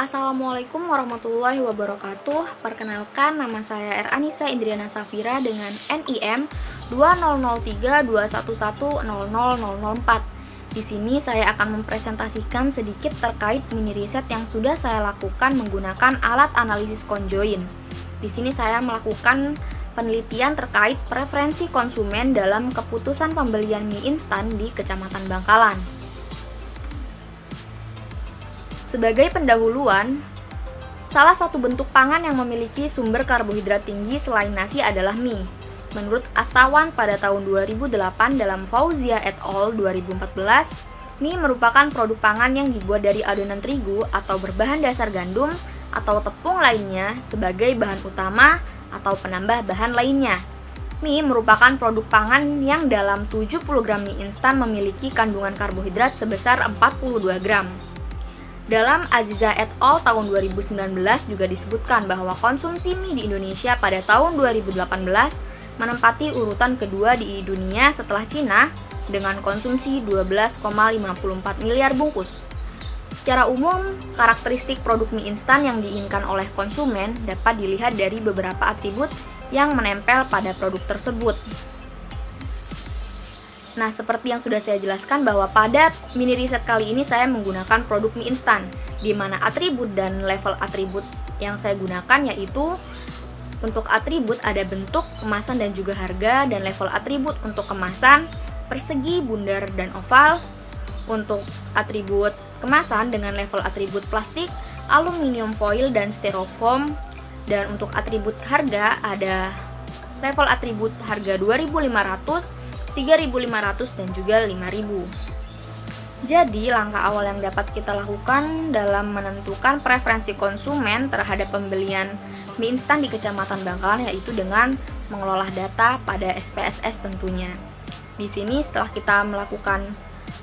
Assalamualaikum warahmatullahi wabarakatuh. Perkenalkan, nama saya R. Anissa Indriana Safira dengan NIM 203321100004. Di sini saya akan mempresentasikan sedikit terkait mini riset yang sudah saya lakukan menggunakan alat analisis conjoin. Di sini saya melakukan penelitian terkait preferensi konsumen dalam keputusan pembelian mie instan di Kecamatan Bangkalan. Sebagai pendahuluan, salah satu bentuk pangan yang memiliki sumber karbohidrat tinggi selain nasi adalah mie. Menurut Astawan pada tahun 2008 dalam Fauzia et al. 2014, mie merupakan produk pangan yang dibuat dari adonan terigu atau berbahan dasar gandum atau tepung lainnya sebagai bahan utama atau penambah bahan lainnya. Mie merupakan produk pangan yang dalam 70 gram mie instan memiliki kandungan karbohidrat sebesar 42 gram. Dalam Aziza et al. Tahun 2019 juga disebutkan bahwa konsumsi mie di Indonesia pada tahun 2018 menempati urutan kedua di dunia setelah Cina dengan konsumsi 12,54 miliar bungkus. Secara umum, karakteristik produk mie instan yang diinginkan oleh konsumen dapat dilihat dari beberapa atribut yang menempel pada produk tersebut. Nah, seperti yang sudah saya jelaskan bahwa pada mini riset kali ini saya menggunakan produk mie instan, di mana atribut dan level atribut yang saya gunakan yaitu untuk atribut ada bentuk, kemasan dan juga harga, dan level atribut untuk kemasan, persegi, bundar, dan oval. Untuk atribut kemasan dengan level atribut plastik, aluminium foil, dan styrofoam. Dan untuk atribut harga ada level atribut harga 2.500, 3.500 dan juga 5.000. Jadi, langkah awal yang dapat kita lakukan dalam menentukan preferensi konsumen terhadap pembelian mie instan di Kecamatan Bangkalan yaitu dengan mengelola data pada SPSS tentunya. Di sini setelah kita melakukan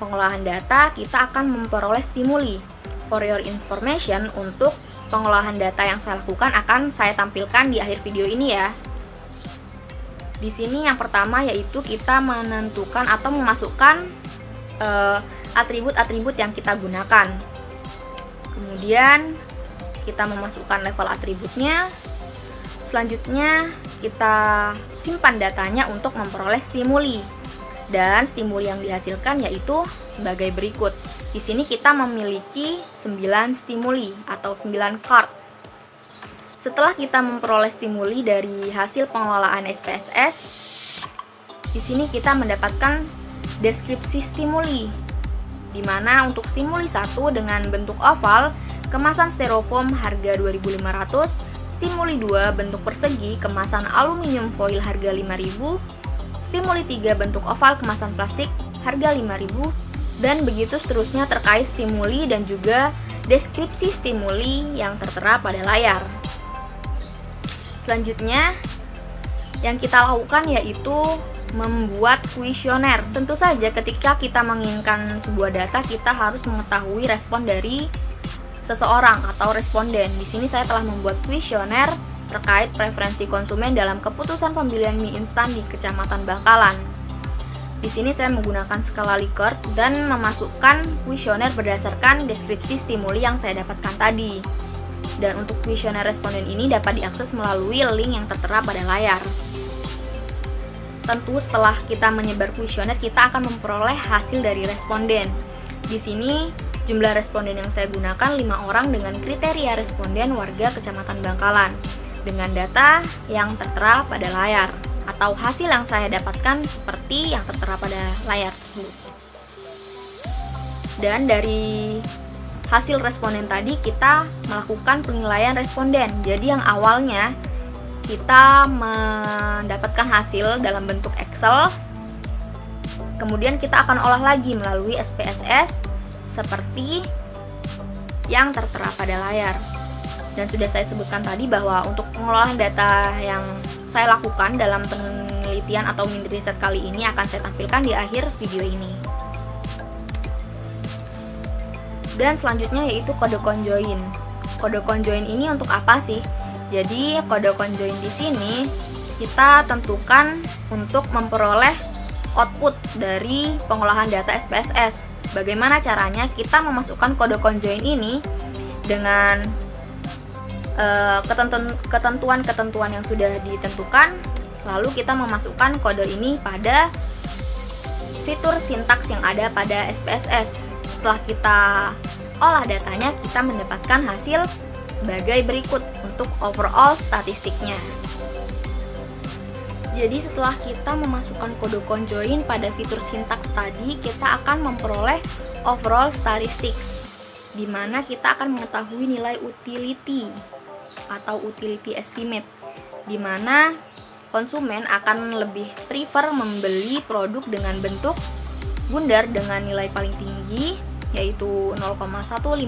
pengolahan data, kita akan memperoleh stimuli. For your information, untuk pengolahan data yang saya lakukan akan saya tampilkan di akhir video ini ya. Di sini yang pertama yaitu kita menentukan atau memasukkan atribut-atribut yang kita gunakan. Kemudian kita memasukkan level atributnya. Selanjutnya kita simpan datanya untuk memperoleh stimuli. Dan stimuli yang dihasilkan yaitu sebagai berikut. Di sini kita memiliki 9 stimuli atau 9 card. Setelah kita memperoleh stimuli dari hasil pengelolaan SPSS, di sini kita mendapatkan deskripsi stimuli, di mana untuk stimuli 1 dengan bentuk oval, kemasan styrofoam harga 2.500, stimuli 2 bentuk persegi, kemasan aluminium foil harga 5.000, stimuli 3 bentuk oval, kemasan plastik harga 5.000, dan begitu seterusnya terkait stimuli dan juga deskripsi stimuli yang tertera pada layar. Selanjutnya, yang kita lakukan yaitu membuat kuesioner. Tentu saja ketika kita menginginkan sebuah data, kita harus mengetahui respon dari seseorang atau responden. Di sini saya telah membuat kuesioner terkait preferensi konsumen dalam keputusan pembelian mie instan di Kecamatan Bangkalan. Di sini saya menggunakan skala Likert dan memasukkan kuesioner berdasarkan deskripsi stimuli yang saya dapatkan tadi. Dan untuk kuesioner responden ini dapat diakses melalui link yang tertera pada layar. Tentu setelah kita menyebar kuesioner, kita akan memperoleh hasil dari responden. Di sini jumlah responden yang saya gunakan 5 orang dengan kriteria responden warga Kecamatan Bangkalan dengan data yang tertera pada layar atau hasil yang saya dapatkan seperti yang tertera pada layar tersebut. Dan dari hasil responden tadi kita melakukan penilaian responden. Jadi yang awalnya kita mendapatkan hasil dalam bentuk Excel, kemudian kita akan olah lagi melalui SPSS seperti yang tertera pada layar. Dan sudah saya sebutkan tadi bahwa untuk pengolahan data yang saya lakukan dalam penelitian atau mini riset kali ini akan saya tampilkan di akhir video ini. Dan selanjutnya yaitu kode conjoin. Kode conjoin ini untuk apa sih? Jadi kode conjoin di sini kita tentukan untuk memperoleh output dari pengolahan data SPSS. Bagaimana caranya? Kita memasukkan kode conjoin ini Dengan ketentuan-ketentuan yang sudah ditentukan, lalu kita memasukkan kode ini pada fitur sintaks yang ada pada SPSS. Setelah kita olah datanya, kita mendapatkan hasil sebagai berikut untuk overall statistiknya. Jadi setelah kita memasukkan kode conjoin pada fitur sintaks tadi, kita akan memperoleh overall statistics, di mana kita akan mengetahui nilai utility atau utility estimate, di mana konsumen akan lebih prefer membeli produk dengan bentuk bundar dengan nilai paling tinggi yaitu 0,156,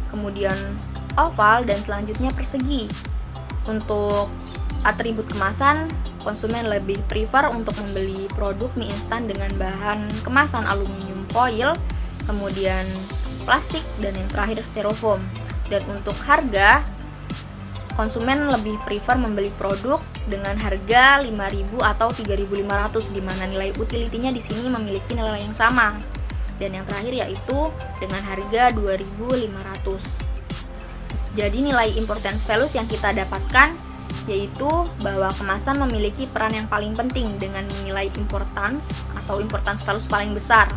kemudian oval, dan selanjutnya persegi. Untuk atribut kemasan, konsumen lebih prefer untuk membeli produk mie instan dengan bahan kemasan aluminium foil, kemudian plastik, dan yang terakhir styrofoam. Dan untuk harga, konsumen lebih prefer membeli produk dengan harga 5.000 atau 3.500, di mana nilai utility-nya di sini memiliki nilai yang sama. Dan yang terakhir yaitu dengan harga 2.500. Jadi nilai importance values yang kita dapatkan yaitu bahwa kemasan memiliki peran yang paling penting dengan nilai importance atau importance values paling besar.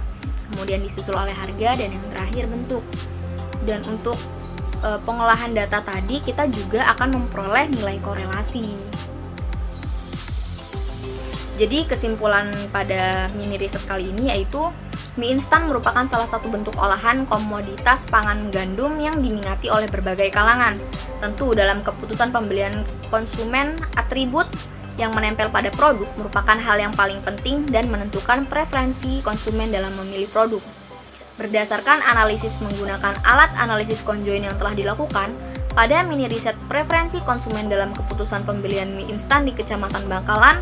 Kemudian disusul oleh harga, dan yang terakhir bentuk. Dan untuk pengolahan data tadi, kita juga akan memperoleh nilai korelasi. Jadi kesimpulan pada mini riset kali ini yaitu mie instan merupakan salah satu bentuk olahan komoditas pangan gandum yang diminati oleh berbagai kalangan. Tentu dalam keputusan pembelian konsumen, atribut yang menempel pada produk merupakan hal yang paling penting dan menentukan preferensi konsumen dalam memilih produk. Berdasarkan analisis menggunakan alat analisis conjoin yang telah dilakukan, pada mini riset preferensi konsumen dalam keputusan pembelian mie instan di Kecamatan Bangkalan,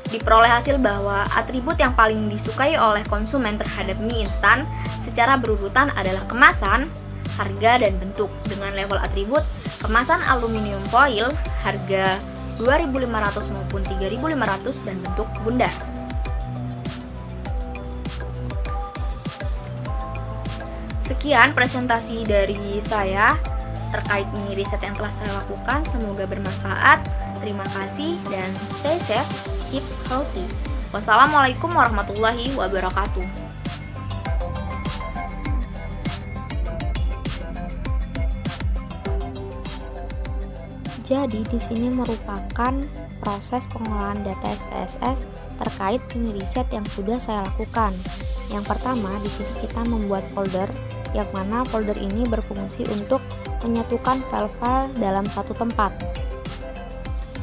diperoleh hasil bahwa atribut yang paling disukai oleh konsumen terhadap mie instan secara berurutan adalah kemasan, harga, dan bentuk. Dengan level atribut, kemasan aluminium foil, harga 2.500 maupun 3.500, dan bentuk bundar. Sekian presentasi dari saya terkait mini riset yang telah saya lakukan. Semoga bermanfaat. Terima kasih dan stay safe, keep healthy. Wassalamualaikum warahmatullahi wabarakatuh. Jadi di sini merupakan proses pengolahan data SPSS terkait mini riset yang sudah saya lakukan. Yang pertama, di sini kita membuat folder, yang mana folder ini berfungsi untuk menyatukan file-file dalam satu tempat.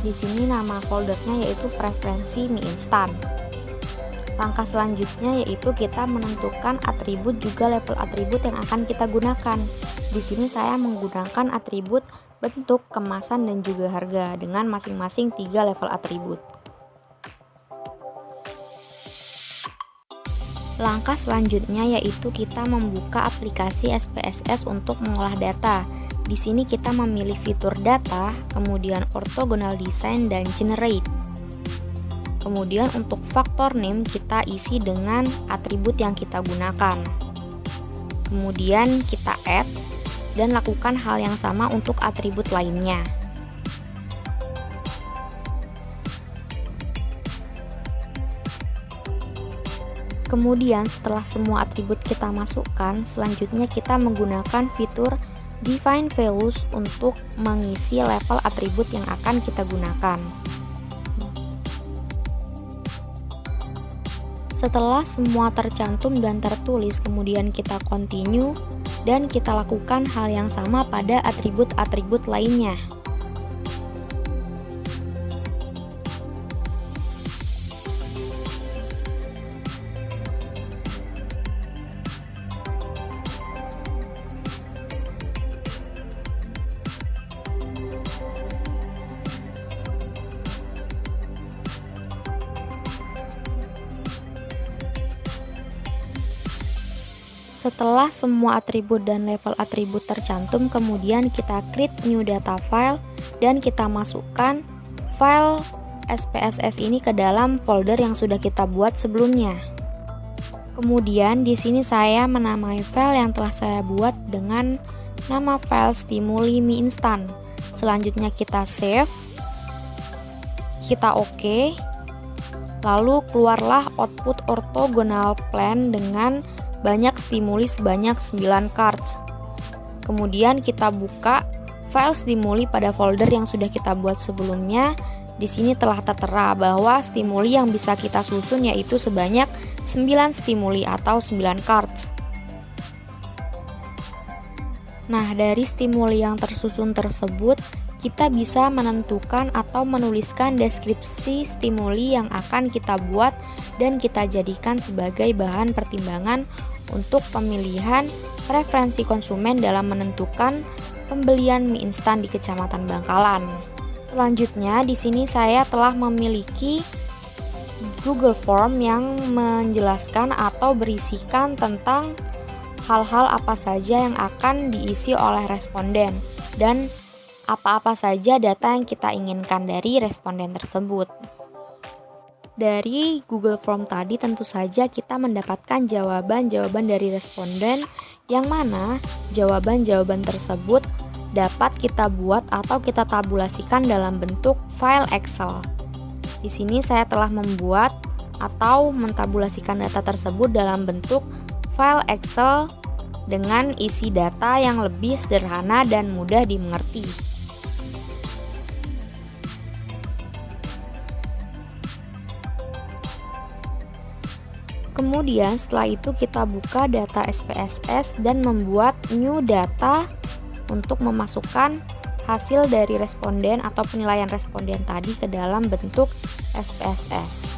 Di sini nama foldernya yaitu preferensi mie instan. Langkah selanjutnya yaitu kita menentukan atribut juga level atribut yang akan kita gunakan. Di sini saya menggunakan atribut bentuk, kemasan, dan juga harga dengan masing-masing 3 level atribut. Langkah selanjutnya yaitu kita membuka aplikasi SPSS untuk mengolah data. Di sini kita memilih fitur data, kemudian orthogonal design, dan generate. Kemudian untuk faktor name kita isi dengan atribut yang kita gunakan. Kemudian kita add dan lakukan hal yang sama untuk atribut lainnya. Kemudian setelah semua atribut kita masukkan, selanjutnya kita menggunakan fitur define values untuk mengisi level atribut yang akan kita gunakan. Setelah semua tercantum dan tertulis, kemudian kita continue dan kita lakukan hal yang sama pada atribut-atribut lainnya. Setelah semua atribut dan level atribut tercantum, kemudian kita create new data file dan kita masukkan file SPSS ini ke dalam folder yang sudah kita buat sebelumnya. Kemudian di sini saya menamai file yang telah saya buat dengan nama file stimuli mie instan. Selanjutnya kita save, kita oke, lalu keluarlah output orthogonal plan dengan banyak stimuli sebanyak 9 cards. Kemudian kita buka file stimuli pada folder yang sudah kita buat sebelumnya. Di sini telah tertera bahwa stimuli yang bisa kita susun yaitu sebanyak 9 stimuli atau 9 cards. Nah, dari stimuli yang tersusun tersebut, kita bisa menentukan atau menuliskan deskripsi stimuli yang akan kita buat dan kita jadikan sebagai bahan pertimbangan untuk pemilihan preferensi konsumen dalam menentukan pembelian mie instan di Kecamatan Bangkalan. Selanjutnya, di sini saya telah memiliki Google Form yang menjelaskan atau berisikan tentang hal-hal apa saja yang akan diisi oleh responden dan apa-apa saja data yang kita inginkan dari responden tersebut. Dari Google Form tadi tentu saja kita mendapatkan jawaban-jawaban dari responden yang mana jawaban-jawaban tersebut dapat kita buat atau kita tabulasikan dalam bentuk file Excel. Di sini saya telah membuat atau mentabulasikan data tersebut dalam bentuk file Excel dengan isi data yang lebih sederhana dan mudah dimengerti. Kemudian setelah itu kita buka data SPSS dan membuat new data untuk memasukkan hasil dari responden atau penilaian responden tadi ke dalam bentuk SPSS.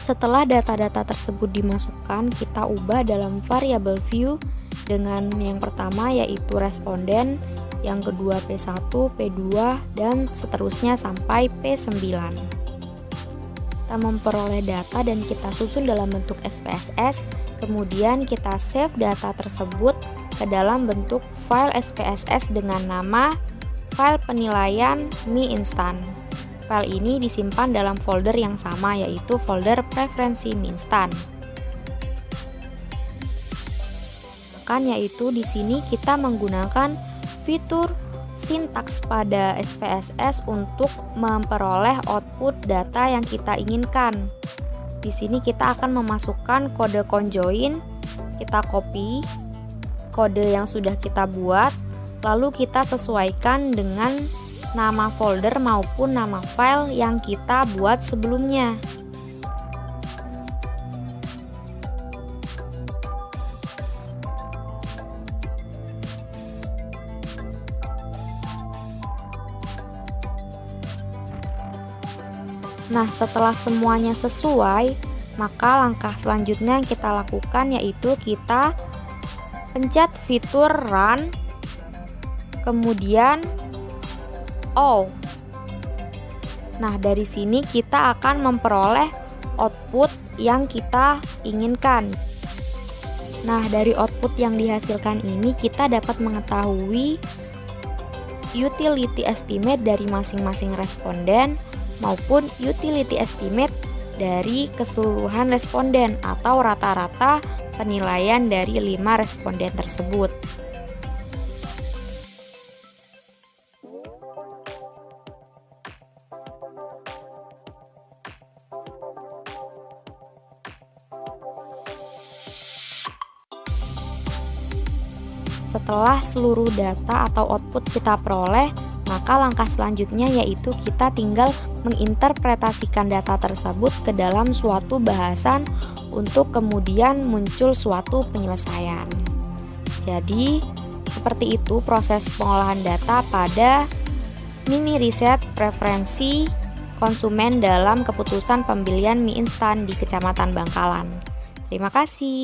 Setelah data-data tersebut dimasukkan, kita ubah dalam variabel view dengan yang pertama yaitu responden, yang kedua P1, P2, dan seterusnya sampai P9. Kita memperoleh data dan kita susun dalam bentuk SPSS, kemudian kita save data tersebut ke dalam bentuk file SPSS dengan nama file penilaian mie instan. File ini disimpan dalam folder yang sama yaitu folder preferensi mie instan. Yaitu di sini kita menggunakan fitur sintaks pada SPSS untuk memperoleh output data yang kita inginkan. Di sini kita akan memasukkan kode conjoin, kita copy kode yang sudah kita buat, lalu kita sesuaikan dengan nama folder maupun nama file yang kita buat sebelumnya. Nah, setelah semuanya sesuai, maka langkah selanjutnya yang kita lakukan yaitu kita pencet fitur run, kemudian all. Nah, dari sini kita akan memperoleh output yang kita inginkan. Nah, dari output yang dihasilkan ini kita dapat mengetahui utility estimate dari masing-masing responden maupun utility estimate dari keseluruhan responden atau rata-rata penilaian dari 5 responden tersebut. Setelah seluruh data atau output kita peroleh, maka langkah selanjutnya yaitu kita tinggal menginterpretasikan data tersebut ke dalam suatu bahasan untuk kemudian muncul suatu penyelesaian. Jadi, seperti itu proses pengolahan data pada mini riset preferensi konsumen dalam keputusan pembelian mie instan di Kecamatan Bangkalan. Terima kasih.